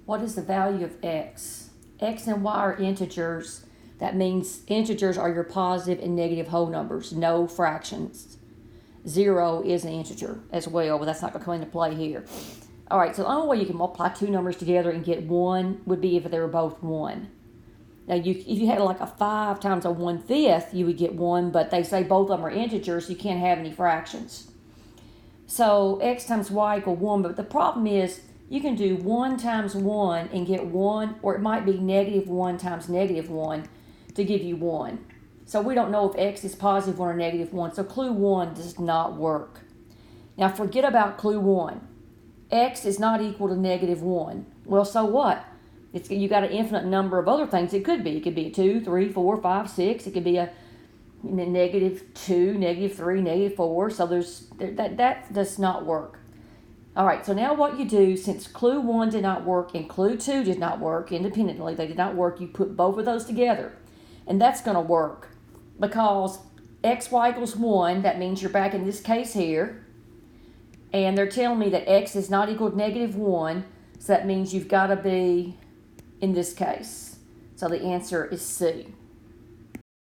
What is the value of x? X and y are integers. That means integers are your positive and negative whole numbers, no fractions. 0 is an integer as well, but that's not going to come into play here. All right, so the only way you can multiply two numbers together and get 1 would be if they were both 1. Now, if you had like a 5 times a 1/5, you would get 1, but they say both of them are integers, so you can't have any fractions. So x times y equal 1, but the problem is you can do 1 times 1 and get 1, or it might be negative 1 times negative 1 to give you 1. So we don't know if x is positive 1 or negative 1, so clue 1 does not work. Now forget about clue 1. X is not equal to negative 1. Well, so what? You got an infinite number of other things it could be. It could be a 2, 3, 4, 5, 6. It could be a negative 2, negative 3, negative 4. So that does not work. All right, so now what you do, since clue 1 did not work and clue 2 did not work independently, they did not work, you put both of those together. And that's going to work because xy equals 1, that means you're back in this case here. And they're telling me that x is not equal to negative 1, so that means you've got to be in this case. So the answer is C.